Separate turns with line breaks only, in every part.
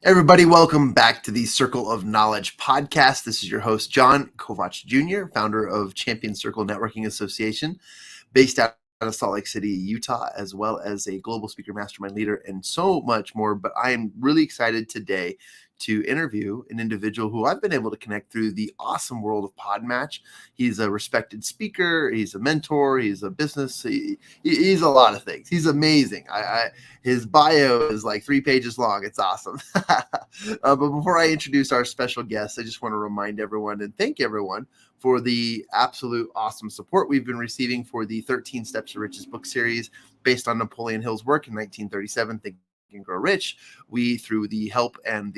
Everybody, welcome back to the Circle of Knowledge podcast. This is your host, John Csolkovits Jr., founder of Champion Circle Networking Association, based out of Salt Lake City, Utah, as well as a global speaker mastermind leader and so much more. But I am really excited today to interview an individual who I've been able to connect through the awesome world of Podmatch. He's a respected speaker. He's a mentor. He's a business. He's a lot of things. He's amazing. His bio is like 3 pages long. It's awesome. But before I introduce our special guest, I just want to remind everyone and thank everyone for the absolute awesome support we've been receiving for the 13 Steps to Riches book series based on Napoleon Hill's work in 1937. Think and Grow Rich. We, through the help and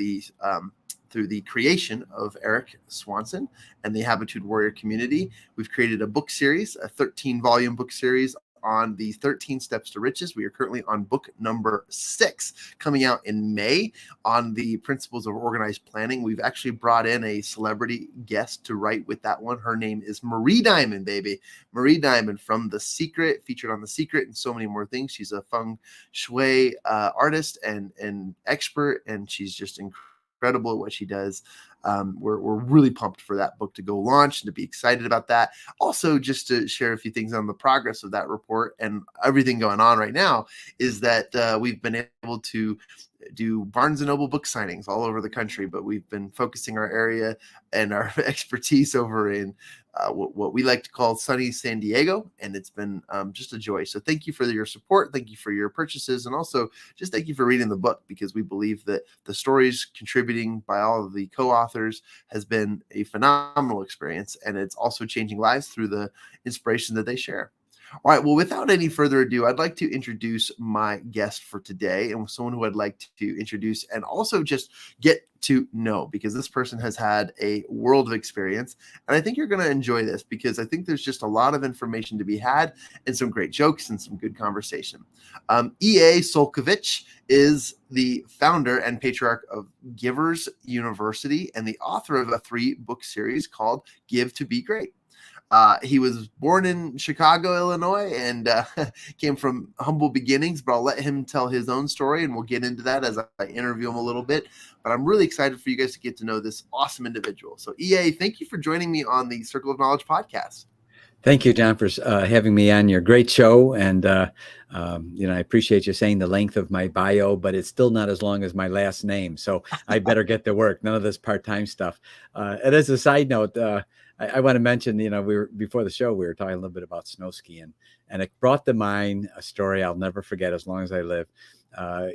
through the creation of Eric Swanson and the Habitude Warrior community, we've created a book series, a 13-volume book series on the 13 Steps to Riches. We are currently on book number 6, coming out in May, on the principles of organized planning. We've actually brought in a celebrity guest to write with that one. Her name is Marie Diamond, baby. Marie Diamond from The Secret, featured on The Secret and so many more things. She's a feng shui artist and expert, and she's just incredible at what she does. We're really pumped for that book to go launch and to be excited about that. Also, just to share a few things on the progress of that report and everything going on right now is that we've been able to do Barnes & Noble book signings all over the country, but we've been focusing our area and our expertise over in what we like to call sunny San Diego, and it's been just a joy. So thank you for your support. Thank you for your purchases, and also just thank you for reading the book, because we believe that the stories contributing by all of the co-authors has been a phenomenal experience, and it's also changing lives through the inspiration that they share. All right. Well, without any further ado, I'd like to introduce my guest for today, and someone who I'd like to introduce and also just get to know, because this person has had a world of experience. And I think you're going to enjoy this, because I think there's just a lot of information to be had and some great jokes and some good conversation. E.A. Csolkovits is the founder and patriarch of Givers University and the author of a 3-book series called Give to Be Great. He was born in Chicago, Illinois, and came from humble beginnings, but I'll let him tell his own story, and we'll get into that as I interview him a little bit. But I'm really excited for you guys to get to know this awesome individual. So, EA, thank you for joining me on the Circle of Knowledge podcast.
Thank you, John, for having me on your great show. And, I appreciate you saying the length of my bio, but it's still not as long as my last name. So I better get to work. None of this part-time stuff. And as a side note, I want to mention, before the show, we were talking a little bit about snow skiing, and it brought to mind a story I'll never forget as long as I live. I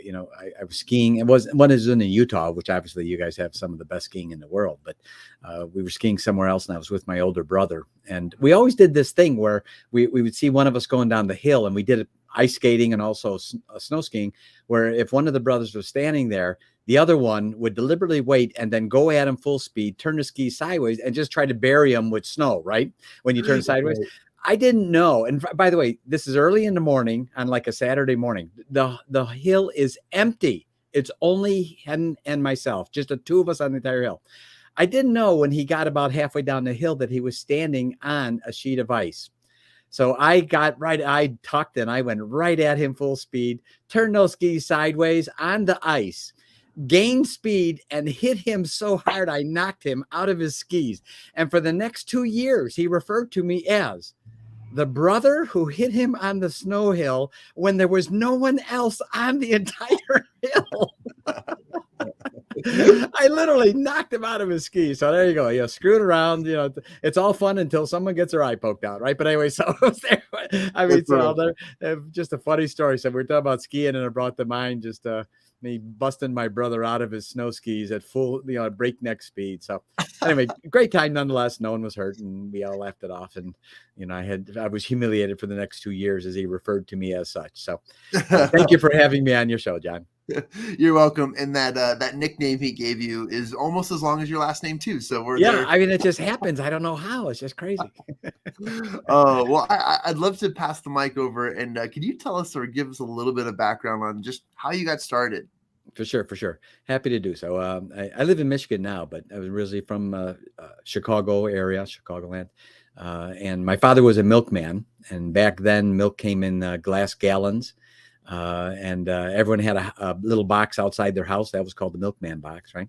was skiing. One is in Utah, which obviously you guys have some of the best skiing in the world, but we were skiing somewhere else, and I was with my older brother. And we always did this thing where we would see one of us going down the hill, and we did it ice skating and also snow skiing, where if one of the brothers was standing there, the other one would deliberately wait and then go at him full speed, turn the ski sideways, and just try to bury him with snow, right? When you turn sideways. Right. I didn't know. And by the way, this is early in the morning on like a Saturday morning. The hill is empty. It's only him and myself, just the two of us on the entire hill. I didn't know when he got about halfway down the hill that he was standing on a sheet of ice. So I tucked and I went right at him full speed, turned those skis sideways on the ice, gained speed, and hit him so hard I knocked him out of his skis. And for the next 2 years, he referred to me as the brother who hit him on the snow hill when there was no one else on the entire hill. I literally knocked him out of his skis. So there you go. Screwed around. It's all fun until someone gets their eye poked out, right? But anyway, so just a funny story. So we're talking about skiing, and it brought to mind just me busting my brother out of his snow skis at full, breakneck speed. So anyway, great time nonetheless. No one was hurt, and we all laughed it off. And I was humiliated for the next 2 years as he referred to me as such. So thank you for having me on your show, John.
You're welcome. And that nickname he gave you is almost as long as your last name too. So we're there.
I mean, it just happens. I don't know how. It's just crazy.
Well, I'd love to pass the mic over, and can you tell us or give us a little bit of background on just how you got started?
For sure. Happy to do so. I live in Michigan now, but I was originally from Chicago area, Chicagoland. And my father was a milkman, and back then milk came in glass gallons. and everyone had a little box outside their house that was called the milkman box, right?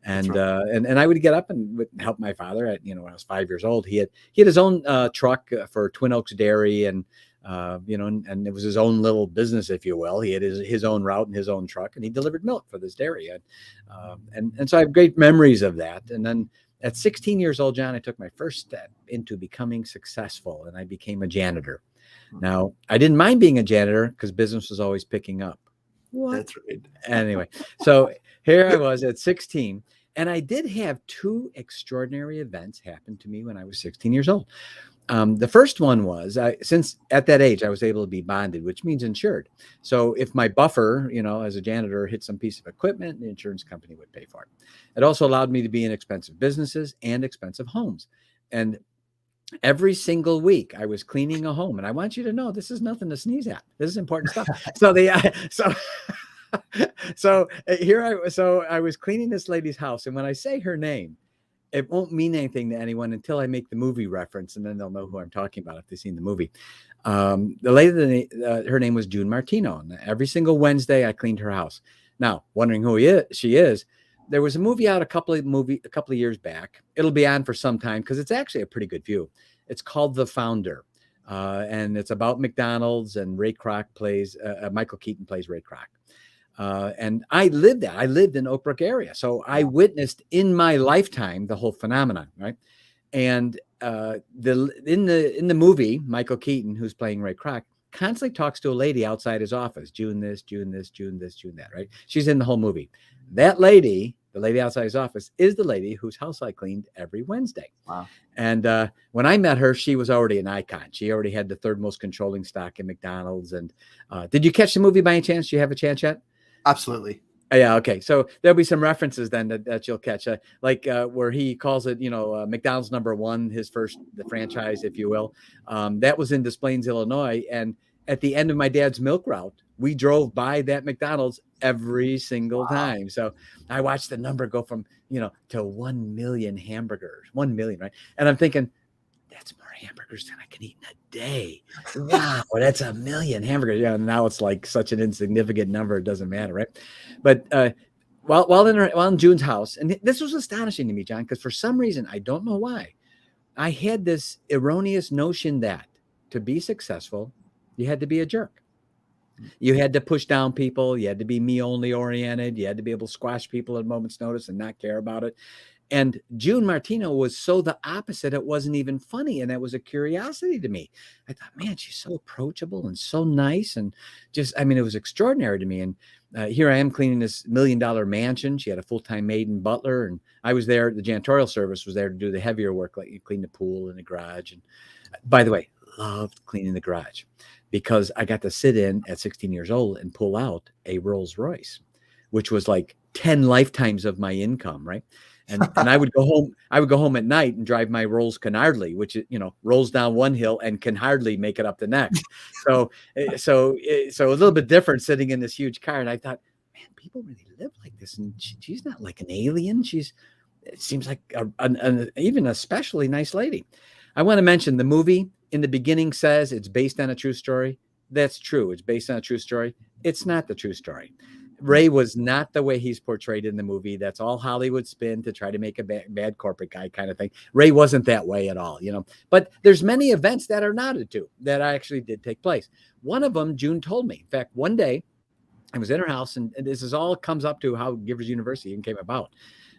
And
right.
and I would get up and would help my father. At when I was 5 years old, he had his own truck for Twin Oaks Dairy, and and it was his own little business, if you will. He had his own route and his own truck, and he delivered milk for this dairy, and so I have great memories of that. And then at 16 years old, John, I took my first step into becoming successful, and I became a janitor. Now, I didn't mind being a janitor because business was always picking up. What?
That's right.
Anyway, so here I was at 16, and I did have two extraordinary events happen to me when I was 16 years old. The first one was, since at that age I was able to be bonded, which means insured. So if my buffer, as a janitor, hit some piece of equipment, the insurance company would pay for it. It also allowed me to be in expensive businesses and expensive homes. And every single week I was cleaning a home, and I want you to know this is nothing to sneeze at. This is important stuff. So I was cleaning this lady's house, and when I say her name, it won't mean anything to anyone until I make the movie reference, and then they'll know who I'm talking about if they've seen the movie. The lady, her name was June Martino, and every single Wednesday I cleaned her house. Now, wondering who she is, there was a movie out a couple of years back. It'll be on for some time because it's actually a pretty good view. It's called The Founder, and it's about McDonald's, and Michael Keaton plays Ray Kroc. And I lived in Oak Brook area. So I witnessed in my lifetime the whole phenomenon, right? And in the movie, Michael Keaton, who's playing Ray Kroc, constantly talks to a lady outside his office, June this, June this, June this, June that, right? She's in the whole movie. That lady, the lady outside his office, is the lady whose house I cleaned every Wednesday.
Wow.
And when I met her, she was already an icon. She already had the third most controlling stock in McDonald's. And did you catch the movie by any chance? Do you have a chance yet?
Absolutely.
Yeah. Okay. So there'll be some references then that you'll catch, where he calls it, McDonald's #1, the franchise, if you will. That was in Des Plaines, Illinois. And at the end of my dad's milk route, we drove by that McDonald's every single time. So I watched the number go from, to 1 million hamburgers, 1 million, right? And I'm thinking, that's more hamburgers than I can eat in a day. Wow, that's 1 million hamburgers. Yeah, now it's like such an insignificant number. It doesn't matter, right? But while in June's house, and this was astonishing to me, John, because for some reason, I don't know why, I had this erroneous notion that to be successful, you had to be a jerk. You had to push down people. You had to be me-only oriented. You had to be able to squash people at a moment's notice and not care about it. And June Martino was so the opposite. It wasn't even funny. And that was a curiosity to me. I thought, man, she's so approachable and so nice. And it was extraordinary to me. And here I am cleaning this $1 million mansion. She had a full-time maid and butler. And I was there. The janitorial service was there to do the heavier work, like you clean the pool and the garage. And by the way, loved cleaning the garage because I got to sit in at 16 years old and pull out a Rolls Royce, which was like 10 lifetimes of my income, right? And I would go home at night and drive my Rolls Canardly, which, rolls down one hill and can hardly make it up the next. So a little bit different sitting in this huge car. And I thought, man, people really live like this. And she's not like an alien. It seems like even especially nice lady. I want to mention the movie in the beginning says it's based on a true story. That's true. It's based on a true story. It's not the true story. Ray was not the way he's portrayed in the movie. That's all Hollywood spin to try to make a bad corporate guy kind of thing. Ray wasn't that way at all, But there's many events that are nodded to that actually did take place. One of them, June told me. In fact, one day I was in her house, and this is all comes up to how Givers University even came about.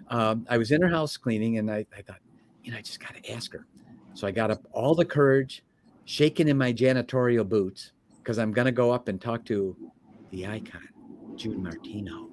I was in her house cleaning, and I thought, I just got to ask her. So I got up all the courage, shaking in my janitorial boots, because I'm going to go up and talk to the icon, June Martino.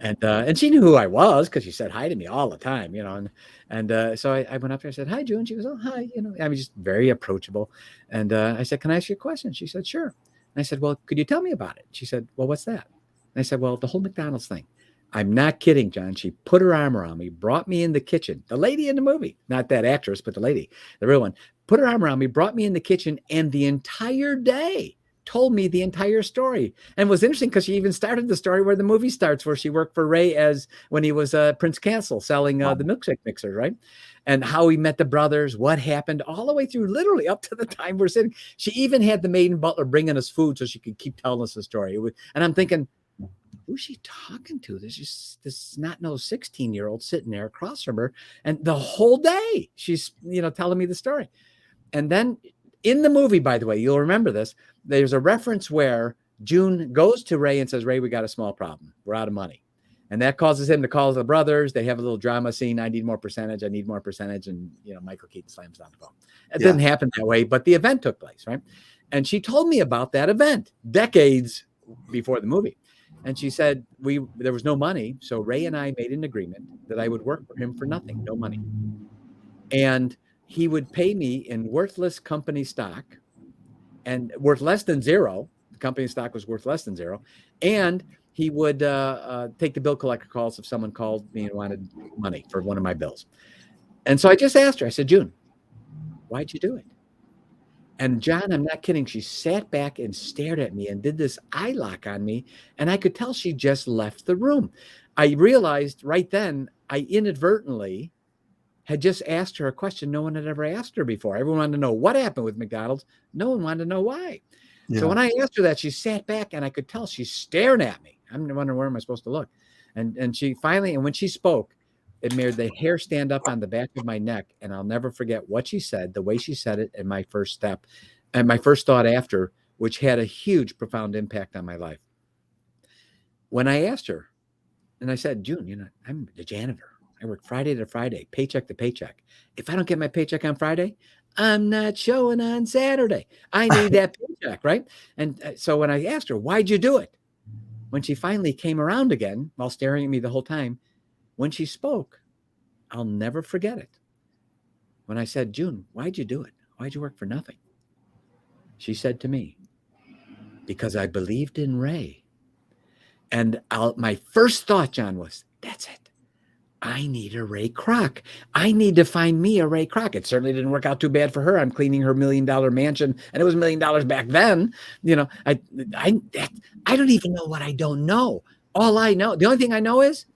And she knew who I was because she said hi to me all the time, so I went up there and said, hi, June. She goes, oh, hi. I was just very approachable. And I said, can I ask you a question? She said, sure. And I said, well, could you tell me about it? She said, well, what's that? And I said, well, the whole McDonald's thing. I'm not kidding, John. She put her arm around me, brought me in the kitchen. The lady in the movie, not that actress, but the lady, the real one, put her arm around me, brought me in the kitchen, and the entire day told me the entire story. And it was interesting because she even started the story where the movie starts, where she worked for Ray when he was Prince Castle selling the milkshake mixer, right? And how he met the brothers, what happened all the way through, literally up to the time we're sitting. She even had the maiden butler bringing us food so she could keep telling us the story. And I'm thinking, who's she talking to? There's just this snot-nosed 16-year-old sitting there across from her. And the whole day she's, telling me the story. And then in the movie, by the way, you'll remember this, there's a reference where June goes to Ray and says, Ray, we got a small problem. We're out of money. And that causes him to call the brothers. They have a little drama scene. I need more percentage. I need more percentage. And, Michael Keaton slams down the phone. It didn't happen that way, but the event took place, right? And she told me about that event decades before the movie. And she said, there was no money. So Ray and I made an agreement that I would work for him for nothing, no money. And he would pay me in worthless company stock and worth less than zero. The company stock was worth less than zero. And he would take the bill collector calls if someone called me and wanted money for one of my bills. And so I just asked her, I said, June, why'd you do it? And John, I'm not kidding. She sat back and stared at me and did this eye lock on me. And I could tell she just left the room. I realized right then I inadvertently had just asked her a question no one had ever asked her before. Everyone wanted to know what happened with McDonald's. No one wanted to know why. Yeah. So when I asked her that, she sat back and I could tell she's staring at me. I'm wondering, where am I supposed to look? And she finally, and when she spoke, it made the hair stand up on the back of my neck. And I'll never forget what she said, the way she said it, and my first step and my first thought after, which had a huge, profound impact on my life. When I asked her, and I said, June, I'm the janitor. I work Friday to Friday, paycheck to paycheck. If I don't get my paycheck on Friday, I'm not showing on Saturday. I need that paycheck, right? And so when I asked her, why'd you do it? When she finally came around again, while staring at me the whole time, when she spoke, I'll never forget it. When I said, June, why'd you do it? Why'd you work for nothing? She said to me, because I believed in Ray. And my first thought, John, was, that's it. I need a Ray Kroc. I need to find me a Ray Kroc. It certainly didn't work out too bad for her. I'm cleaning her $1 million mansion, and it was $1 million back then. I don't even know what I don't know. All I know, the only thing I know is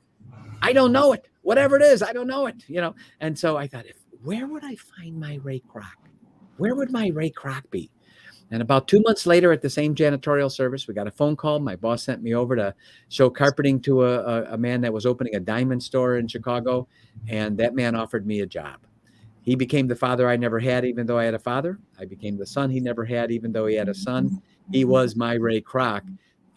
I don't know it. Whatever it is, I don't know it. And so I thought, where would I find my Ray Kroc? Where would my Ray Kroc be? And about 2 months later, at the same janitorial service, we got a phone call. My boss sent me over to show carpeting to a man that was opening a diamond store in Chicago. And that man offered me a job. He became the father I never had, even though I had a father. I became the son he never had, even though he had a son. He was my Ray Kroc.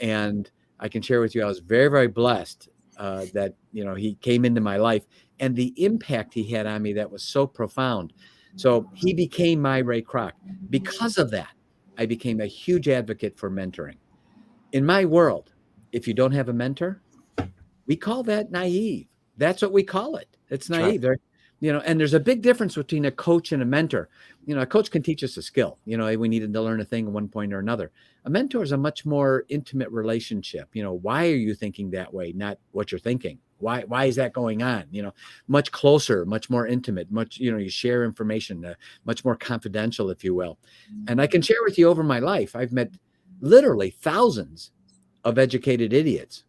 And I can share with you, I was very, very blessed that, he came into my life, and the impact he had on me that was so profound. So he became my Ray Kroc. Because of that, I became a huge advocate for mentoring. In my world, if you don't have a mentor, we call that naive. That's what we call it. It's naive. Right. And there's a big difference between a coach and a mentor. A coach can teach us a skill. We needed to learn a thing at one point or another. A mentor is a much more intimate relationship. Why are you thinking that way? Not what you're thinking. Why is that going on? Much closer, much more intimate, much, you share information, much more confidential, if you will. And I can share with you over my life, I've met literally thousands of educated idiots,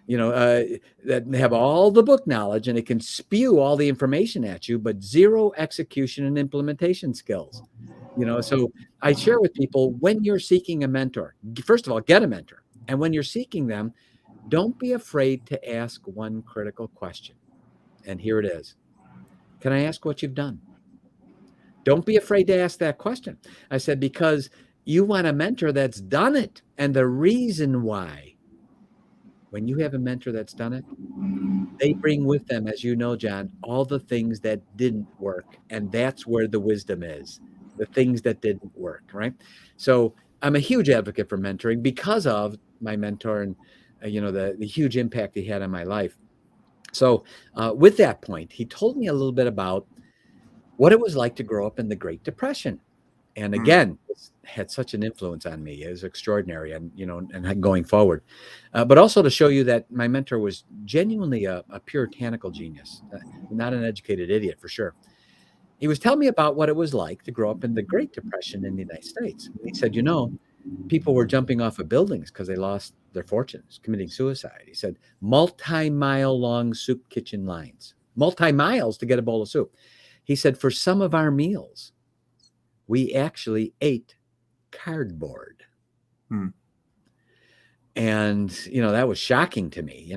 that have all the book knowledge and it can spew all the information at you, but zero execution and implementation skills. So I share with people, when you're seeking a mentor, first of all, get a mentor. And when you're seeking them, don't be afraid to ask one critical question. And here it is. Can I ask what you've done? Don't be afraid to ask that question. I said, because you want a mentor that's done it. And the reason why, when you have a mentor that's done it, they bring with them, as you know, John, all the things that didn't work. And that's where the wisdom is, the things that didn't work, right? So I'm a huge advocate for mentoring because of my mentor and the huge impact he had on my life. So with that point, he told me a little bit about what it was like to grow up in the Great Depression. And again, it had such an influence on me. It was extraordinary and going forward. But also to show you that my mentor was genuinely a puritanical genius, not an educated idiot for sure. He was telling me about what it was like to grow up in the Great Depression in the United States. He said, people were jumping off of buildings because they lost their fortunes, committing suicide. He said, multi-mile long soup kitchen lines, multi-miles to get a bowl of soup. He said, for some of our meals, we actually ate cardboard.
Hmm.
And that was shocking to me.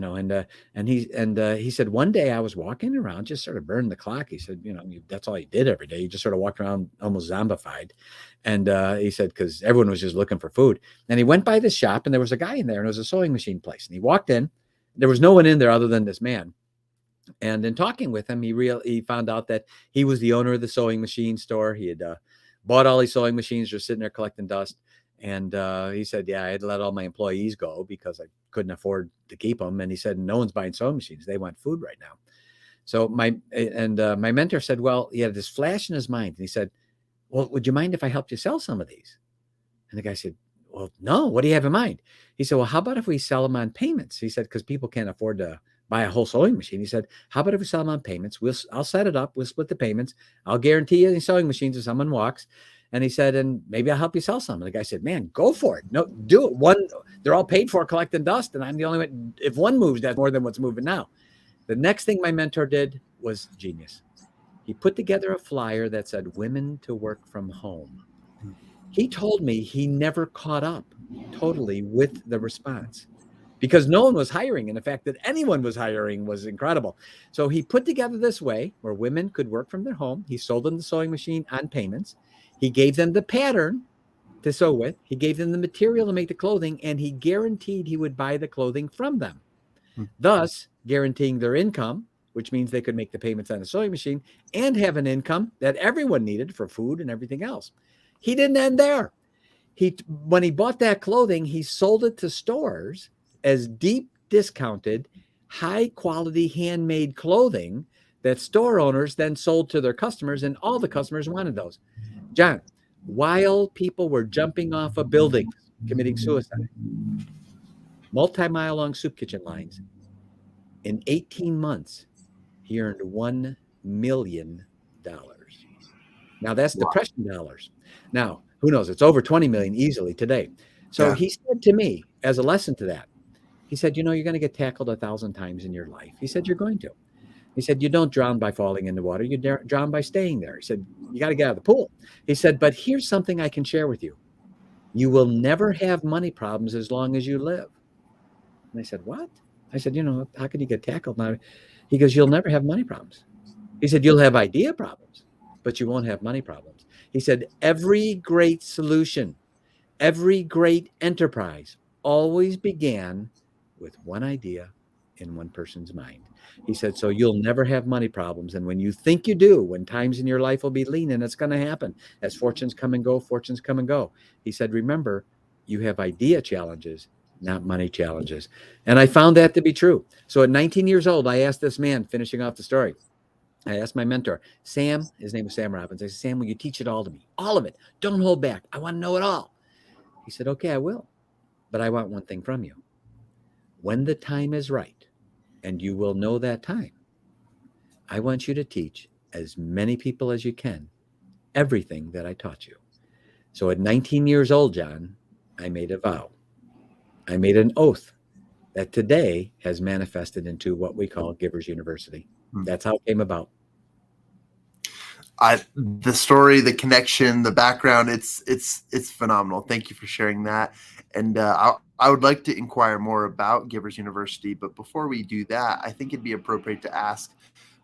He said one day I was walking around, just sort of burned the clock. He said, that's all you did every day. You just sort of walked around almost zombified. And he said, because everyone was just looking for food. And he went by this shop, and there was a guy in there, and it was a sewing machine place. And he walked in. There was no one in there other than this man. And in talking with him, he found out that he was the owner of the sewing machine store. He had bought all these sewing machines, just sitting there collecting dust. And he said, yeah, I had to let all my employees go because I couldn't afford to keep them. And he said, no one's buying sewing machines. They want food right now. So my mentor said, well, he had this flash in his mind. And he said, well, would you mind if I helped you sell some of these? And the guy said, well, no, what do you have in mind? He said, well, how about if we sell them on payments? He said, because people can't afford to buy a whole sewing machine. He said, how about if we sell them on payments? I'll set it up. We'll split the payments. I'll guarantee you any sewing machines if someone walks. And he said, and maybe I'll help you sell some. And the guy said, man, go for it. No, do it. They're all paid for collecting dust. And I'm the only one. If one moves, that's more than what's moving now. The next thing my mentor did was genius. He put together a flyer that said women to work from home. He told me he never caught up totally with the response because no one was hiring. And the fact that anyone was hiring was incredible. So he put together this way where women could work from their home. He sold them the sewing machine on payments. He gave them the pattern to sew with. He gave them the material to make the clothing, and he guaranteed he would buy the clothing from them, thus guaranteeing their income, which means they could make the payments on the sewing machine and have an income that everyone needed for food and everything else. He didn't end there. When he bought that clothing, he sold it to stores as deep discounted, high quality handmade clothing that store owners then sold to their customers, and all the customers wanted those. John, while people were jumping off of buildings, committing suicide, multi-mile long soup kitchen lines, in 18 months, he earned $1 million. Now that's depression dollars. Now, who knows? It's over 20 million easily today. So he said to me, as a lesson to that, he said, you're going to get tackled 1,000 times in your life. He said, you're going to. He said, you don't drown by falling in the water. You drown by staying there. He said, you got to get out of the pool. He said, but here's something I can share with you. You will never have money problems as long as you live. And I said, what? I said, how could you get tackled now? He goes, you'll never have money problems. He said, you'll have idea problems, but you won't have money problems. He said, every great solution, every great enterprise always began with one idea in one person's mind. He said, so you'll never have money problems. And when you think you do, when times in your life will be lean, and it's going to happen as fortunes come and go, fortunes come and go. He said, remember, you have idea challenges, not money challenges. And I found that to be true. So at 19 years old, I asked this man, finishing off the story, I asked my mentor, Sam, his name was Sam Robbins. I said, Sam, will you teach it all to me? All of it. Don't hold back. I want to know it all. He said, okay, I will. But I want one thing from you. When the time is right, and you will know that time, I want you to teach as many people as you can everything that I taught you. So at 19 years old, John, I made a vow. I made an oath that today has manifested into what we call Givers University. That's how it came about.
The story, the connection, the background, it's phenomenal. Thank you for sharing that. And I would like to inquire more about Givers University, but before we do that, I think it'd be appropriate to ask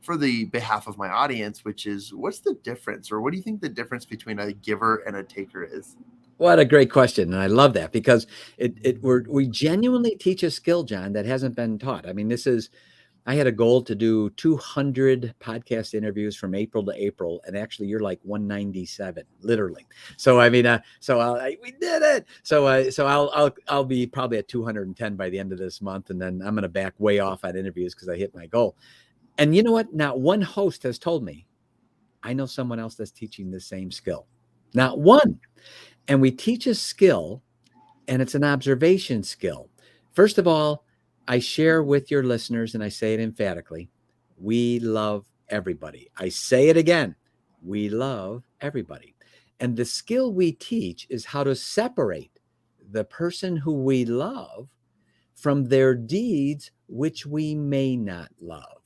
for the behalf of my audience, which is, what's the difference, or what do you think the difference between a giver and a taker is?
What a great question. And I love that because we genuinely teach a skill, John, that hasn't been taught. I mean, I had a goal to do 200 podcast interviews from April to April, and actually you're like 197, literally. So, I mean, we did it. So I'll be probably at 210 by the end of this month. And then I'm going to back way off on interviews because I hit my goal. And you know what? Not one host has told me, I know someone else that's teaching the same skill. Not one. And we teach a skill, and it's an observation skill. First of all, I share with your listeners, and I say it emphatically, we love everybody. I say it again, we love everybody. And the skill we teach is how to separate the person who we love from their deeds, which we may not love.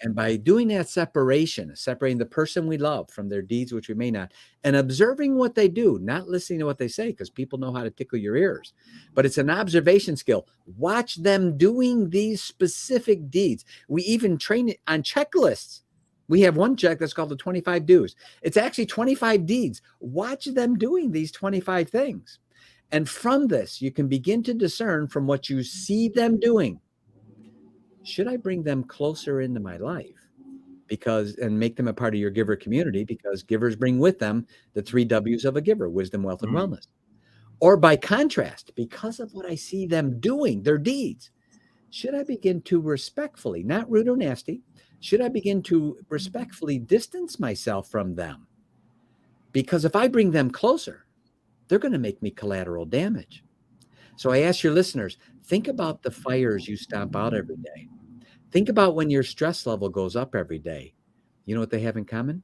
And by doing that separation, separating the person we love from their deeds, which we may not, and observing what they do, not listening to what they say, because people know how to tickle your ears, but it's an observation skill. Watch them doing these specific deeds. We even train it on checklists. We have one check that's called the 25 do's. It's actually 25 deeds. Watch them doing these 25 things. And from this, you can begin to discern from what you see them doing. Should I bring them closer into my life and make them a part of your giver community, because givers bring with them the 3 W's of a giver: wisdom, wealth, and wellness. Or by contrast, because of what I see them doing, their deeds, should I begin to respectfully, not rude or nasty, should I begin to respectfully distance myself from them? Because if I bring them closer, they're going to make me collateral damage. So I ask your listeners, think about the fires you stomp out every day. Think about when your stress level goes up every day. You know what they have in common?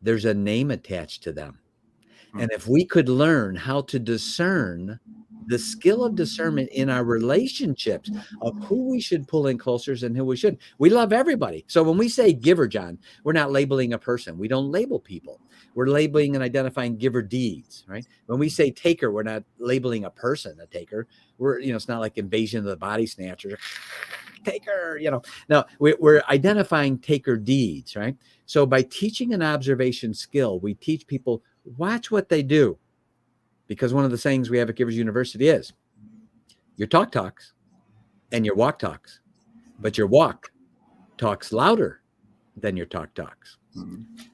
There's a name attached to them. And if we could learn how to discern, the skill of discernment in our relationships of who we should pull in closer and who we shouldn't. We love everybody. So when we say giver, John, we're not labeling a person. We don't label people. We're labeling and identifying giver deeds, right? When we say taker, we're not labeling a person a taker. It's not like Invasion of the Body Snatchers. Taker, no, we're identifying taker deeds, right? So by teaching an observation skill, we teach people, watch what they do. Because one of the sayings we have at Givers University is, your talk talks and your walk talks, but your walk talks louder than your talk talks.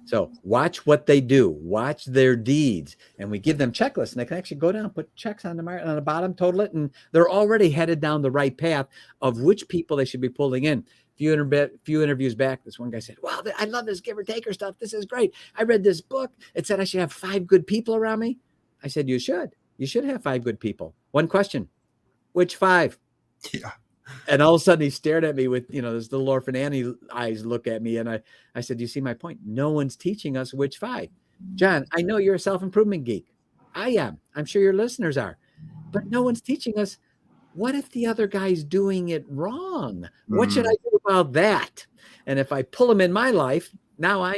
So watch what they do, watch their deeds, and we give them checklists, and they can actually go down, put checks on the bottom, total it, and they're already headed down the right path of which people they should be pulling in. Few interviews back, this one guy said, "Wow, I love this giver taker stuff. This is great. I read this book. It said I should have 5 good people around me." I said, You should have 5 good people. One question: which 5?
Yeah.
And all of a sudden he stared at me with, this little orphan Annie eyes look at me. And I said, you see my point? No one's teaching us which 5. John, I know you're a self-improvement geek. I am. I'm sure your listeners are. But no one's teaching us, what if the other guy's doing it wrong? What should I do about that? And if I pull him in my life, now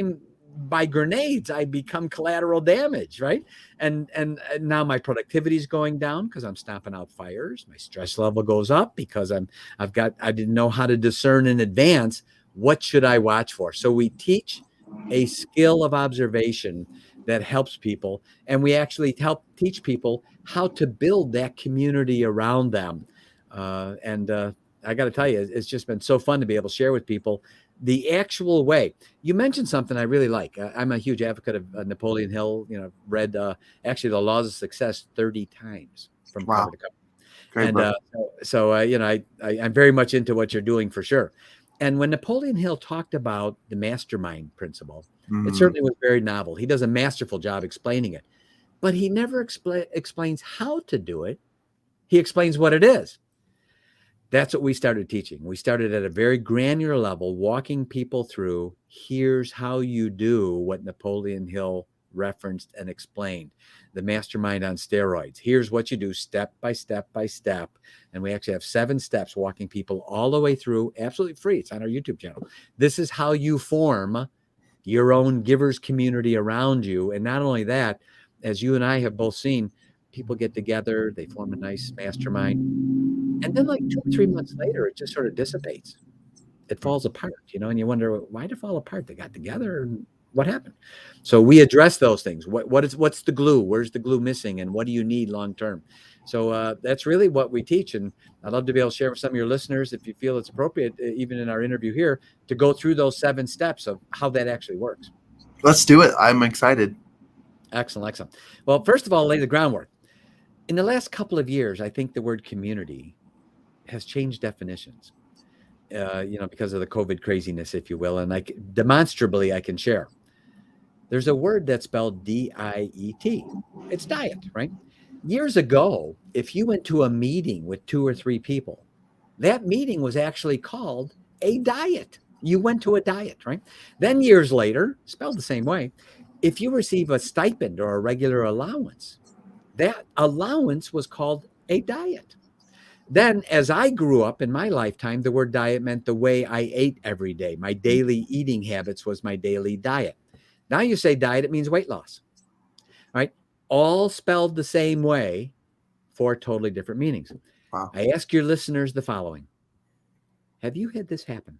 by grenades, I become collateral damage, right? And now my productivity is going down because I'm stomping out fires. My stress level goes up because I didn't know how to discern in advance what should I watch for. So we teach a skill of observation that helps people, and we actually help teach people how to build that community around them. I got to tell you, it's just been so fun to be able to share with people the actual way. You mentioned something I really like. I'm a huge advocate of Napoleon Hill. Read actually The Laws of Success 30 times from cover to cover. Great. I'm very much into what you're doing for sure. And when Napoleon Hill talked about the mastermind principle, it certainly was very novel. He does a masterful job explaining it, but he never explains how to do it. He explains what it is. That's what we started teaching. We started at a very granular level, walking people through, here's how you do what Napoleon Hill referenced and explained, the mastermind on steroids. Here's what you do step by step by step. And we actually have 7 steps walking people all the way through, absolutely free. It's on our YouTube channel. This is how you form your own givers community around you. And not only that, as you and I have both seen, people get together, they form a nice mastermind. And then like 2 or 3 months later, it just sort of dissipates. It falls apart, and you wonder, why did it fall apart? They got together, and what happened? So we address those things. What's the glue? Where's the glue missing? And what do you need long-term? So that's really what we teach. And I'd love to be able to share with some of your listeners, if you feel it's appropriate, even in our interview here, to go through those 7 steps of how that actually works.
Let's do it. I'm excited.
Excellent. Well, first of all, lay the groundwork. In the last couple of years, I think the word community has changed definitions, because of the COVID craziness, if you will. And demonstrably, I can share. There's a word that's spelled D-I-E-T. It's diet, right? Years ago, if you went to a meeting with 2 or 3 people, that meeting was actually called a diet. You went to a diet, right? Then years later, spelled the same way, if you receive a stipend or a regular allowance, that allowance was called a diet. Then, as I grew up in my lifetime, the word diet meant the way I ate every day. My daily eating habits was my daily diet. Now you say diet, it means weight loss, right? All spelled the same way, four totally different meanings.
Wow.
I ask your listeners the following. Have you had this happen?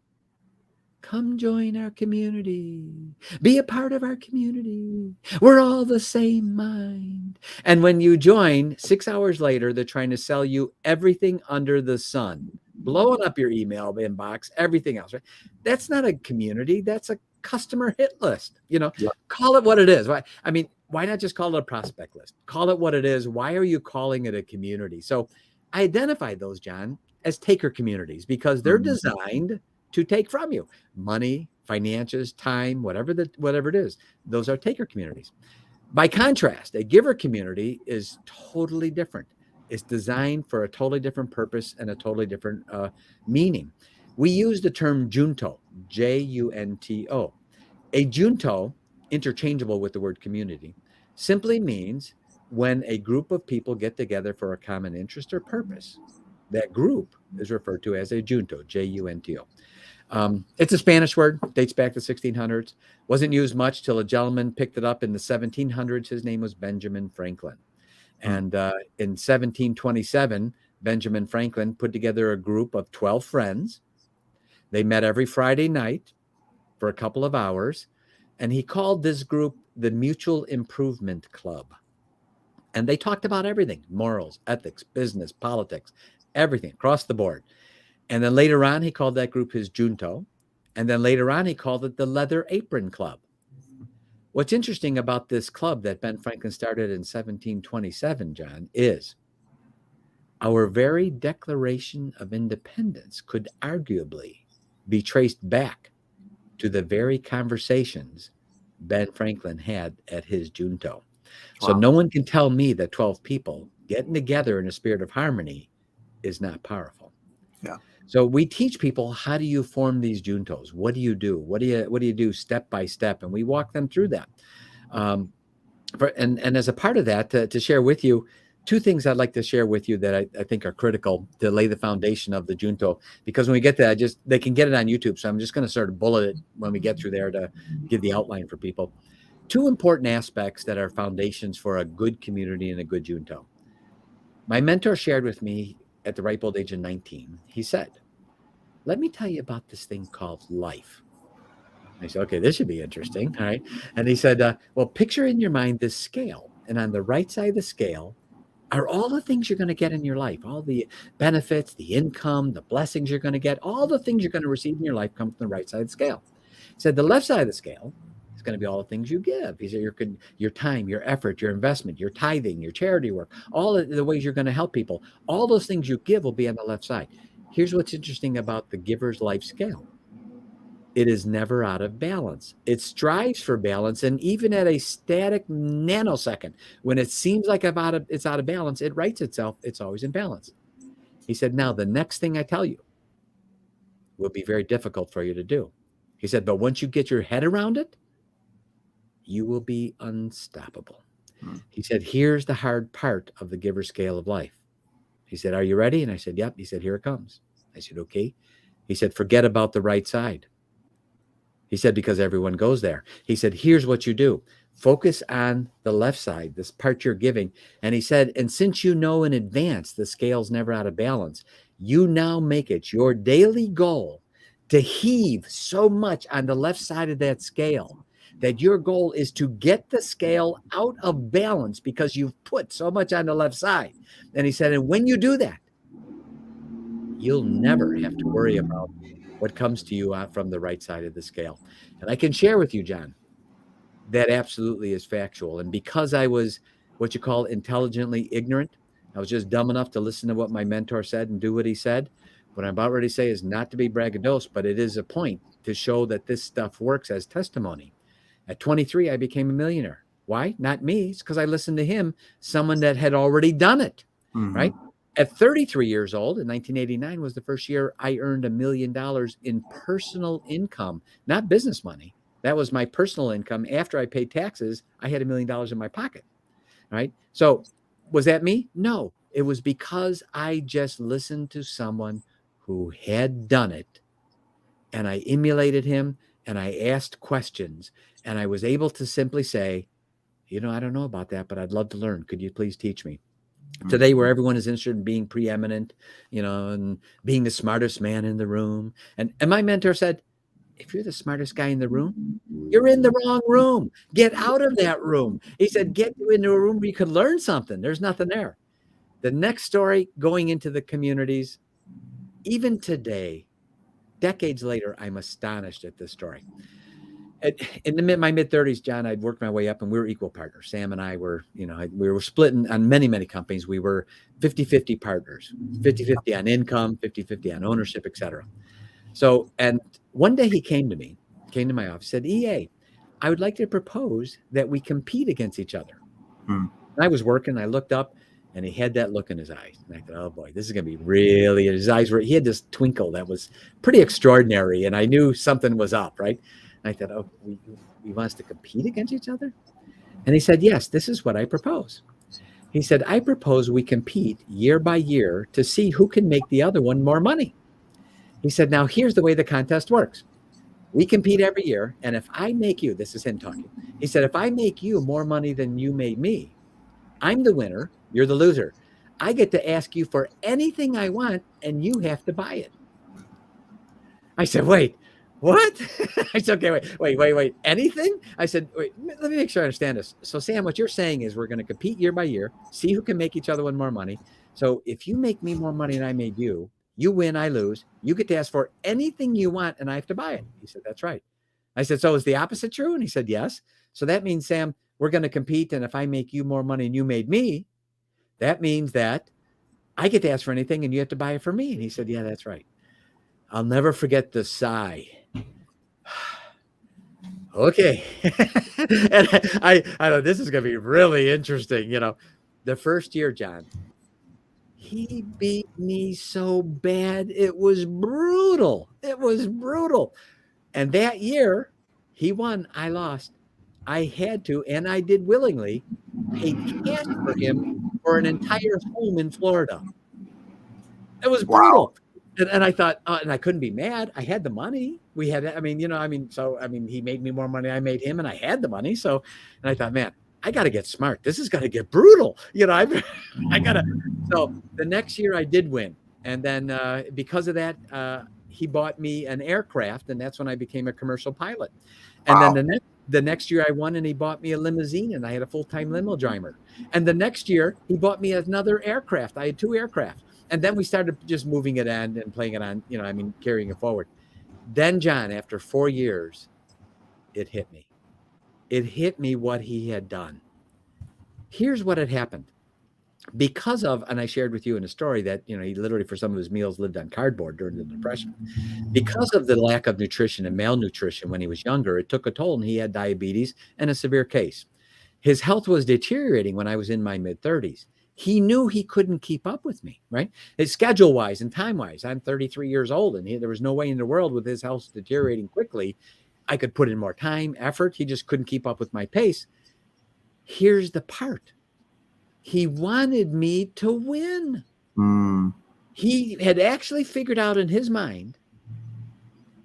Come join our community. Be a part of our community. We're all the same mind. And when you join, 6 hours later, they're trying to sell you everything under the sun, blowing up your email inbox, everything else. Right? That's not a community. That's a customer hit list.
Yeah.
Call it what it is. I mean, why not just call it a prospect list? Call it what it is. Why are you calling it a community? So I identified those, John, as taker communities because they're designed to take from you money, finances, time, whatever it is. Those are taker communities. By contrast, a giver community is totally different. It's designed for a totally different purpose and a totally different meaning. We use the term junto, Junto. A junto, interchangeable with the word community, simply means when a group of people get together for a common interest or purpose. That group is referred to as a junto, Junto. It's a Spanish word, dates back to 1600s. Wasn't used much till a gentleman picked it up in the 1700s. His name was Benjamin Franklin. And in 1727, Benjamin Franklin put together a group of 12 friends. They met every Friday night for a couple of hours. And he called this group the Mutual Improvement Club. And they talked about everything, morals, ethics, business, politics, everything across the board. And then later on, he called that group his junto. And then later on, he called it the Leather Apron Club. What's interesting about this club that Ben Franklin started in 1727, John, is our very Declaration of Independence could arguably be traced back to the very conversations Ben Franklin had at his junto. So no one can tell me that 12 people getting together in a spirit of harmony is not powerful.
Yeah.
So we teach people, how do you form these juntos? What do you do? What do you do step by step? And we walk them through that. And as a part of that, to share with you, two things I'd like to share with you that I think are critical to lay the foundation of the junto. Because when we get there, they can get it on YouTube. So I'm just going to sort of bullet it when we get through there to give the outline for people. Two important aspects that are foundations for a good community and a good junto. My mentor shared with me at the ripe old age of 19, he said, let me tell you about this thing called life. I said, okay, this should be interesting. All right. And he said, well, picture in your mind this scale. And on the right side of the scale are all the things you're going to get in your life, all the benefits, the income, the blessings you're going to get, all the things you're going to receive in your life come from the right side of the scale. He said, the left side of the scale is going to be all the things you give. He said, your time, your effort, your investment, your tithing, your charity work, all of the ways you're going to help people. All those things you give will be on the left side. Here's what's interesting about the giver's life scale. It is never out of balance. It strives for balance. And even at a static nanosecond, when it seems like it's out of balance, it writes itself, it's always in balance. He said, now the next thing I tell you will be very difficult for you to do. He said, but once you get your head around it, you will be unstoppable. He said, here's the hard part of the giver scale of life. He said, are you ready? And I said, yep. He said, here it comes. I said, okay. He said, forget about the right side. He said, because everyone goes there. He said, here's what you do. Focus on the left side, this part you're giving. And he said, and since you know in advance the scale's never out of balance, you now make it your daily goal to heave so much on the left side of that scale that your goal is to get the scale out of balance because you've put so much on the left side. And he said, and when you do that, you'll never have to worry about what comes to you from the right side of the scale. And I can share with you, John, that absolutely is factual. And because I was what you call intelligently ignorant, I was just dumb enough to listen to what my mentor said and do what he said. What I'm about ready to say is not to be braggadocious, but it is a point to show that this stuff works as testimony. At 23, I became a millionaire. Why? Not me. It's because I listened to him, someone that had already done it, right? At 33 years old, in 1989 was the first year I earned $1 million in personal income, not business money. That was my personal income. After I paid taxes, I had $1 million in my pocket, right? So was that me? No. It was because I just listened to someone who had done it, and I emulated him, and I asked questions, and I was able to simply say, I don't know about that, but I'd love to learn. Could you please teach me? Today, where everyone is interested in being preeminent, and being the smartest man in the room. And my mentor said, if you're the smartest guy in the room, you're in the wrong room. Get out of that room. He said, get you into a room where you could learn something. There's nothing there. The next story, going into the communities, even today, decades later, I'm astonished at this story. In my mid-30s, John, I'd worked my way up, and we were equal partners. Sam and I were, we were splitting on many, many companies. We were 50-50 partners, 50-50 on income, 50-50 on ownership, et cetera. So, and one day he came to my office, said, EA, I would like to propose that we compete against each other. And I was working, I looked up, and he had that look in his eyes. And I thought, oh boy, this is going to be really, his eyes he had this twinkle that was pretty extraordinary. And I knew something was up, right? And I thought, oh, he wants to compete against each other? And he said, yes, this is what I propose. He said, I propose we compete year by year to see who can make the other one more money. He said, now here's the way the contest works. We compete every year. And if I make you, this is him talking. He said, if I make you more money than you made me, I'm the winner. You're the loser. I get to ask you for anything I want, and you have to buy it. I said, wait, what? I said, okay, wait. Anything? I said, wait, let me make sure I understand this. So, Sam, what you're saying is we're going to compete year by year, see who can make each other one more money. So if you make me more money than I made you, you win, I lose. You get to ask for anything you want, and I have to buy it. He said, that's right. I said, so is the opposite true? And he said, yes. So that means, Sam, we're going to compete, and if I make you more money than you made me, that means that I get to ask for anything, and you have to buy it for me. And he said, yeah, that's right. I'll never forget the sigh. Okay. And I know this is going to be really interesting. The first year, John, he beat me so bad. It was brutal. And that year, he won, I lost. I had to, and I did willingly, pay cash for him for an entire home in Florida. It was brutal. Wow. And I thought, and I couldn't be mad. I had the money. We had, he made me more money. I made him, and I had the money. So, and I thought, man, I got to get smart. This is going to get brutal. I got to. So the next year I did win. And then because of that, he bought me an aircraft, and that's when I became a commercial pilot. And wow. Then the next year I won, and he bought me a limousine, and I had a full-time limo driver. And the next year he bought me another aircraft. I had 2 aircraft. And then we started just moving it and playing it on, carrying it forward. Then, John, after 4 years, it hit me. It hit me what he had done. Here's what had happened. Because of, and I shared with you in a story that, he literally for some of his meals lived on cardboard during the Depression. Because of the lack of nutrition and malnutrition when he was younger, it took a toll, and he had diabetes and a severe case. His health was deteriorating when I was in my mid-30s. He knew he couldn't keep up with me, right? His schedule-wise and time-wise. I'm 33 years old, and there was no way in the world with his health deteriorating quickly I could put in more time, effort. He just couldn't keep up with my pace. Here's the part. He wanted me to win. He had actually figured out in his mind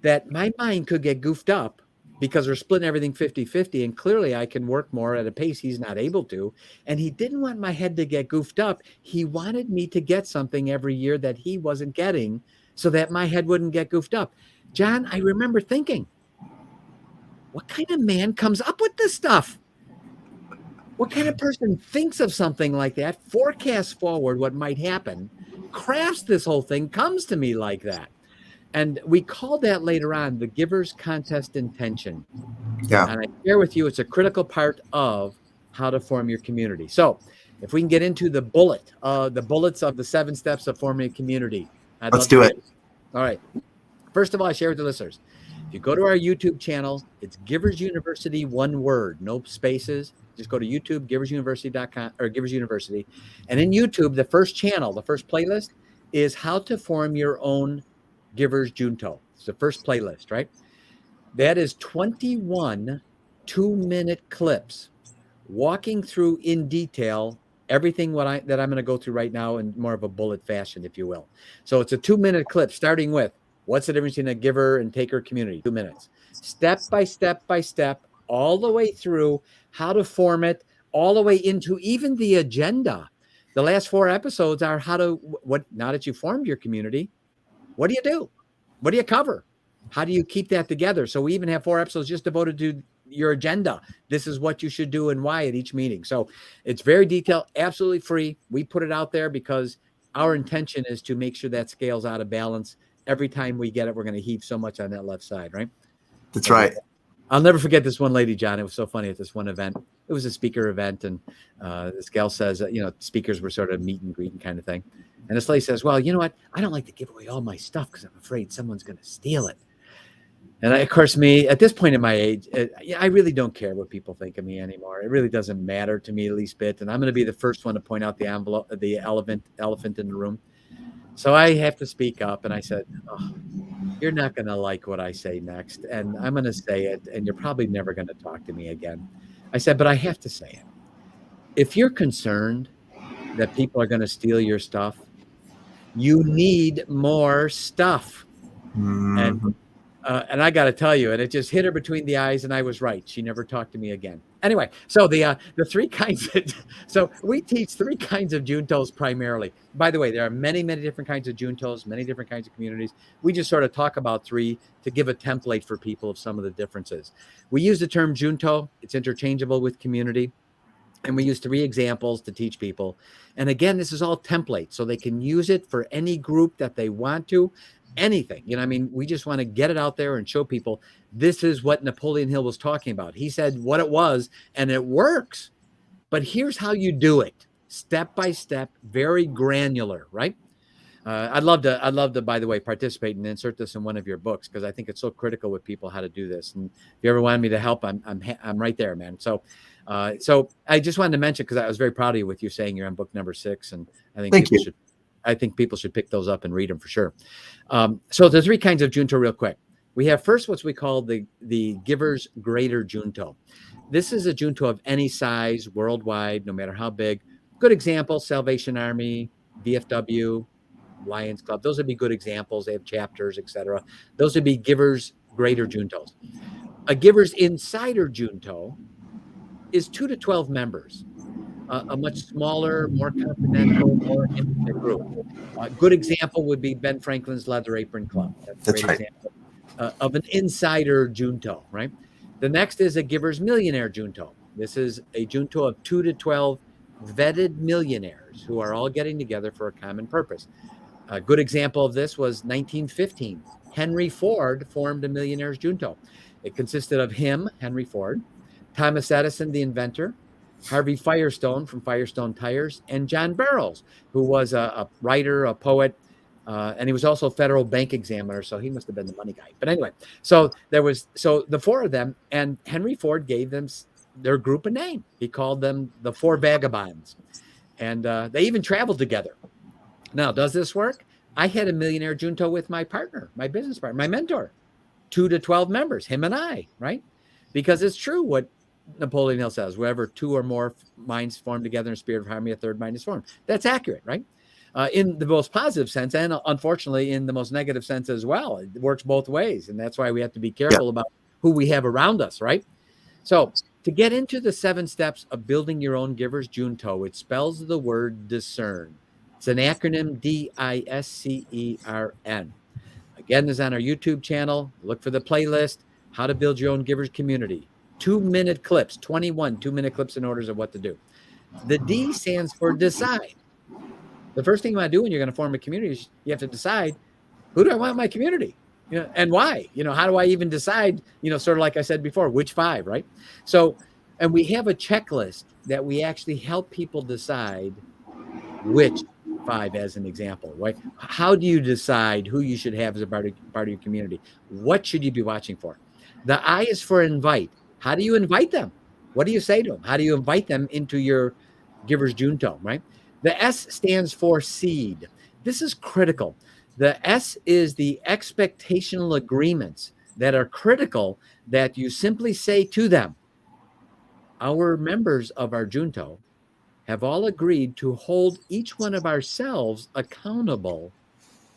that my mind could get goofed up because we're splitting everything 50-50, and clearly I can work more at a pace he's not able to. And he didn't want my head to get goofed up. He wanted me to get something every year that he wasn't getting so that my head wouldn't get goofed up. John, I remember thinking, what kind of man comes up with this stuff? What kind of person thinks of something like that, forecasts forward what might happen, crafts this whole thing, comes to me like that? And we called that later on the giver's contest intention. Yeah. And I share with you, it's a critical part of how to form your community. So if we can get into the bullets of the 7 steps of forming a community.
Let's do it.
All right. First of all, I share with the listeners. If you go to our YouTube channel, it's Givers University, one word, no spaces. Just go to YouTube, giversuniversity.com or Givers University. And in YouTube, the first channel, the first playlist is how to form your own Givers Junto. It's the first playlist, right? That is 21 2-minute clips walking through in detail everything that I'm going to go through right now in more of a bullet fashion, if you will. So it's a 2-minute clip starting with what's the difference between a giver and taker community? 2 minutes. Step by step by step, all the way through how to form it, all the way into even the agenda. The last 4 episodes are now that you formed your community, what do you do? What do you cover? How do you keep that together? So we even have 4 episodes just devoted to your agenda. This is what you should do and why at each meeting. So it's very detailed, absolutely free. We put it out there because our intention is to make sure that scales out of balance. Every time we get it, we're going to heave so much on that left side, right?
That's right.
I'll never forget this one lady, John. It was so funny at this one event. It was a speaker event, and this gal says, speakers were sort of meet and greet kind of thing. And this lady says, well, you know what? I don't like to give away all my stuff because I'm afraid someone's going to steal it. And of course, me, at this point in my age, I really don't care what people think of me anymore. It really doesn't matter to me the least bit. And I'm going to be the first one to point out the elephant in the room. So I have to speak up. And I said, oh, you're not going to like what I say next. And I'm going to say it. And you're probably never going to talk to me again. I said, but I have to say it. If you're concerned that people are going to steal your stuff, you need more stuff.
Mm-hmm.
And I got to tell you, and it just hit her between the eyes, and I was right. She never talked to me again. Anyway, so the 3 kinds. So we teach 3 kinds of Juntos primarily. By the way, there are many, many different kinds of Juntos, many different kinds of communities. We just sort of talk about 3 to give a template for people of some of the differences. We use the term Junto. It's interchangeable with community. And we use 3 examples to teach people. And again, this is all template, so they can use it for any group that they want to. Anything, we just want to get it out there and show people this is what Napoleon Hill was talking about. He said what it was, and it works. But here's how you do it, step by step, very granular, right? I'd love to, by the way, participate and insert this in one of your books because I think it's so critical with people how to do this. And if you ever wanted me to help, I'm right there, man. So I just wanted to mention because I was very proud of you with you saying you're on book number 6, and I think people should pick those up and read them for sure. So the 3 kinds of Junto real quick. We have first what we call the giver's greater Junto. This is a Junto of any size worldwide, no matter how big. Good example, Salvation Army, VFW, Lions Club. Those would be good examples. They have chapters, etc. Those would be giver's greater Juntos. A giver's insider Junto is 2 to 12 members. A much smaller, more confidential, more intimate group. A good example would be Ben Franklin's Leather Apron Club. That's a great example of an insider Junto, right? The next is a giver's millionaire Junto. This is a Junto of 2 to 12 vetted millionaires who are all getting together for a common purpose. A good example of this was 1915. Henry Ford formed a millionaires Junto. It consisted of him, Henry Ford, Thomas Edison, the inventor, Harvey Firestone from Firestone Tires, and John Barrows, who was a writer, a poet, and he was also a federal bank examiner, so he must have been the money guy. But anyway, so the 4 of them, and Henry Ford gave them their group a name. He called them the 4 Vagabonds, and they even traveled together. Now, does this work? I had a millionaire Junto with my partner, my business partner, my mentor, 2 to 12 members, him and I, right? Because it's true what Napoleon Hill says, wherever 2 or more minds form together in a spirit of harmony, a third mind is formed. That's accurate, right? In the most positive sense, and unfortunately in the most negative sense as well. It works both ways, and that's why we have to be careful about who we have around us, right? So to get into the 7 steps of building your own giver's Junto, it spells the word discern. It's an acronym, DISCERN. Again, this is on our YouTube channel. Look for the playlist, How to Build Your Own Giver's Community. 2-minute clips, 21 2-minute clips in orders of what to do. The D stands for decide. The first thing you want to do when you're going to form a community is you have to decide, who do I want in my community? And why? How do I even decide, sort of like I said before, which 5, right? So, and we have a checklist that we actually help people decide which 5 as an example, right? How do you decide who you should have as a part of your community? What should you be watching for? The I is for invite. How do you invite them? What do you say to them? How do you invite them into your giver's Junto, right? The S stands for seed. This is critical. The S is the expectational agreements that are critical that you simply say to them. Our members of our Junto have all agreed to hold each one of ourselves accountable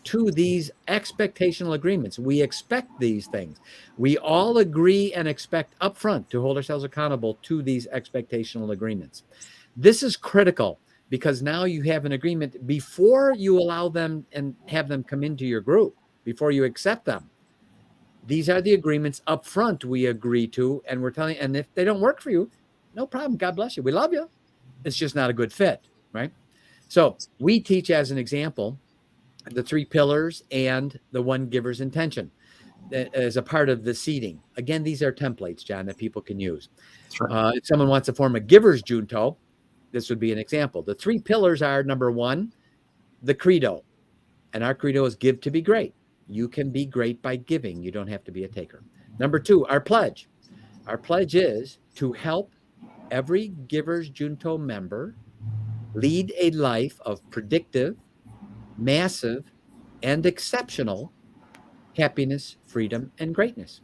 to these expectational agreements. We expect these things. We all agree and expect upfront to hold ourselves accountable to these expectational agreements. This is critical because now you have an agreement before you allow them and have them come into your group, before you accept them. These are the agreements up front we agree to, and we're telling, and if they don't work for you, no problem. God bless you. We love you. It's just not a good fit, right? So we teach, as an example, the 3 pillars and the one giver's intention as a part of the seating. Again, these are templates, John, that people can use.
That's right.
If someone wants to form a giver's junto, this would be an example. The 3 pillars are, number 1, the credo. And our credo is give to be great. You can be great by giving. You don't have to be a taker. Number 2, our pledge. Our pledge is to help every giver's junto member lead a life of predictive, massive, and exceptional happiness, freedom, and greatness.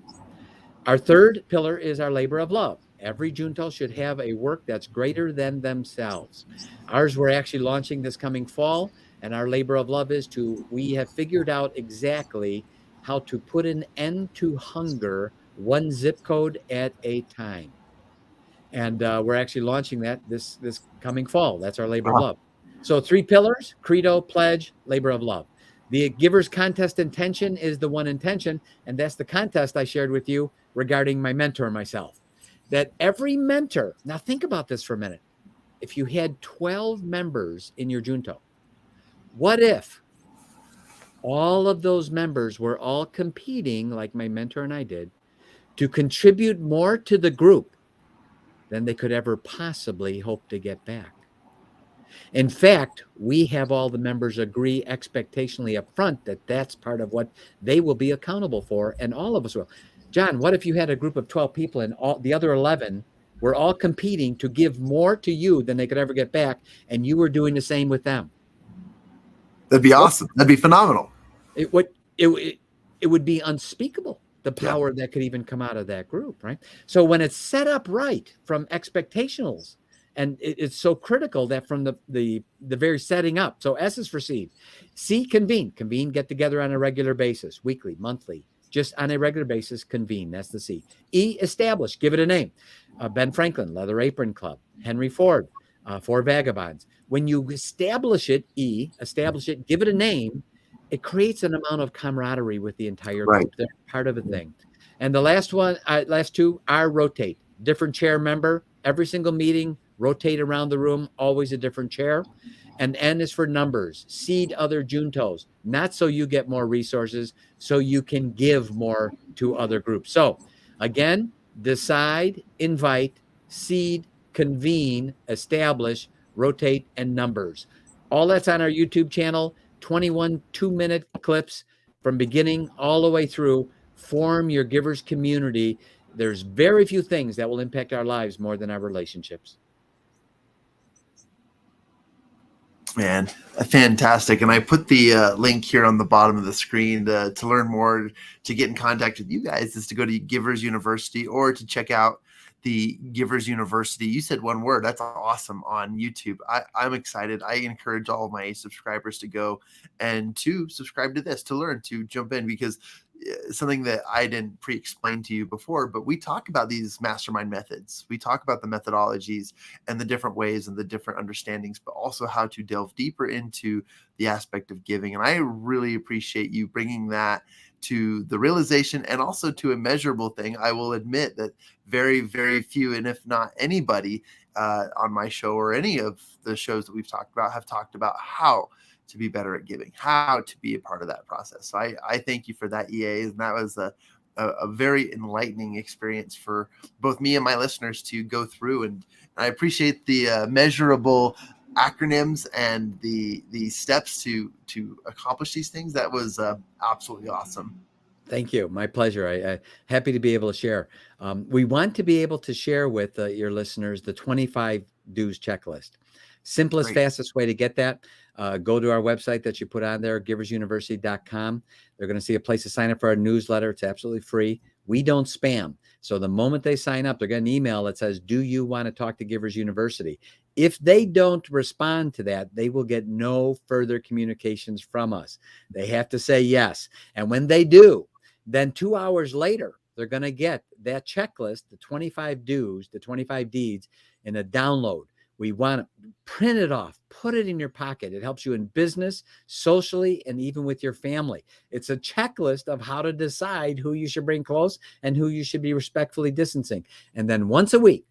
Our 3rd pillar is our labor of love. Every junto should have a work that's greater than themselves. Ours, we're actually launching this coming fall, and our labor of love is we have figured out exactly how to put an end to hunger, one zip code at a time. And we're actually launching that this coming fall. That's our labor of love. So 3 pillars: credo, pledge, labor of love. The giver's contest intention is the one intention, and that's the contest I shared with you regarding my mentor myself. That every mentor, now think about this for a minute. If you had 12 members in your junto, what if all of those members were all competing, like my mentor and I did, to contribute more to the group than they could ever possibly hope to get back? In fact, we have all the members agree expectationally up front that that's part of what they will be accountable for, and all of us will. John, what if you had a group of 12 people and all the other 11 were all competing to give more to you than they could ever get back, and you were doing the same with them?
That'd be awesome. That'd be phenomenal.
It would be unspeakable, the power that could even come out of that group, right? So when it's set up right from expectationals, and it's so critical that from the very setting up. So S is for seed. C, convene. Convene, get together on a regular basis, weekly, monthly, just on a regular basis, convene. That's the C. E, establish. Give it a name. Ben Franklin, Leather Apron Club. Henry Ford, Four Vagabonds. When you establish it, E, establish it, give it a name, it creates an amount of camaraderie with the entire group. They're part of a thing. And the last 2 are rotate. Different chair member, every single meeting, rotate around the room, always a different chair. And N is for numbers. Seed other juntos, not so you get more resources, so you can give more to other groups. So again, decide, invite, seed, convene, establish, rotate, and numbers. All that's on our YouTube channel, 21 2-minute clips from beginning all the way through. Form your givers community. There's very few things that will impact our lives more than our relationships.
Man, fantastic. And I put the link here on the bottom of the screen to learn more, to get in contact with you guys, is to go to Givers University or to check out the Givers University. You said one word. That's awesome on YouTube. I'm excited. I encourage all of my subscribers to go and to subscribe to this, to learn, to jump in, because something that I didn't pre-explain to you before, but we talk about these mastermind methods. We talk about the methodologies and the different ways and the different understandings, but also how to delve deeper into the aspect of giving. And I really appreciate you bringing that to the realization and also to a measurable thing. I will admit that very, very few, and if not anybody on my show or any of the shows that we've talked about, have talked about how to be better at giving, how to be a part of that process. So I thank you for that, EA. And that was a very enlightening experience for both me and my listeners to go through. And I appreciate the measurable acronyms and the steps to accomplish these things. That was absolutely awesome.
Thank you. My pleasure. I happy to be able to share. We want to be able to share with your listeners the 25 do's checklist. Simplest, fastest way to get that, go to our website that you put on there, giversuniversity.com. They're going to see a place to sign up for our newsletter. It's absolutely free. We don't spam. So the moment they sign up, they're getting an email that says, do you want to talk to Givers University? If they don't respond to that, they will get no further communications from us. They have to say yes. And when they do, then 2 hours later, they're going to get that checklist, the 25 do's, the 25 deeds in a download. We want to print it off, put it in your pocket. It helps you in business, socially, and even with your family. It's a checklist of how to decide who you should bring close and who you should be respectfully distancing. And then once a week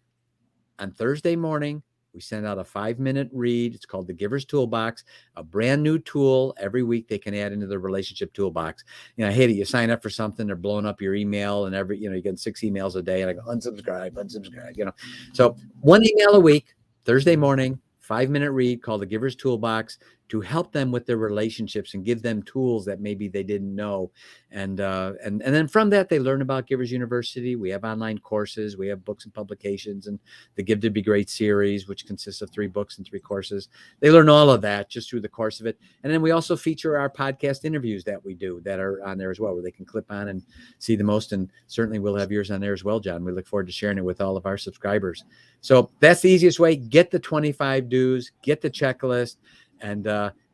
on Thursday morning, we send out a 5-minute read. It's called the Giver's Toolbox, a brand new tool every week they can add into the relationship toolbox. I hate it. You sign up for something, they're blowing up your email, and you get 6 emails a day, and I go, unsubscribe. So one email a week, Thursday morning, 5-minute read called the Giver's Toolbox, to help them with their relationships and give them tools that maybe they didn't know. And then from that, they learn about Givers University. We have online courses. We have books and publications, and the Give to Be Great series, which consists of 3 books and 3 courses. They learn all of that just through the course of it. And then we also feature our podcast interviews that we do that are on there as well, where they can clip on and see the most. And certainly we'll have yours on there as well, John. We look forward to sharing it with all of our subscribers. So that's the easiest way. Get the 25 do's, get the checklist, and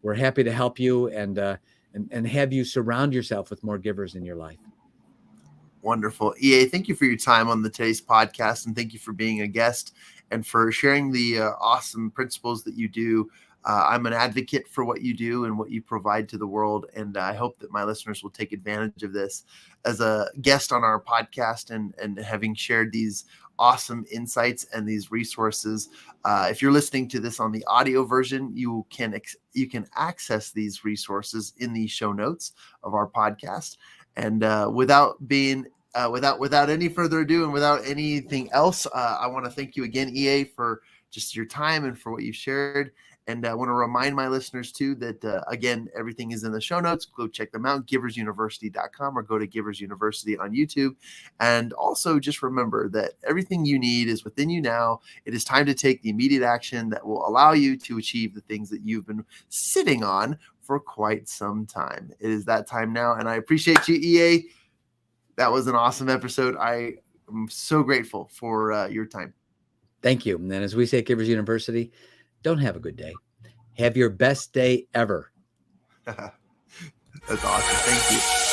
we're happy to help you and have you surround yourself with more givers in your life.
Wonderful. EA, thank you for your time on today's podcast, and thank you for being a guest and for sharing the awesome principles that you do. I'm an advocate for what you do and what you provide to the world, and I hope that my listeners will take advantage of this. As a guest on our podcast and having shared these awesome insights and these resources, if you're listening to this on the audio version, you can access these resources in the show notes of our podcast. And without any further ado and without anything else, I want to thank you again, EA, for just your time and for what you shared. And I want to remind my listeners, too, that, again, everything is in the show notes. Go check them out, giversuniversity.com, or go to Givers University on YouTube. And also just remember that everything you need is within you now. It is time to take the immediate action that will allow you to achieve the things that you've been sitting on for quite some time. It is that time now, and I appreciate you, EA. That was an awesome episode. I am so grateful for your time.
Thank you. And then, as we say at Givers University, don't have a good day. Have your best day ever.
That's awesome. Thank you.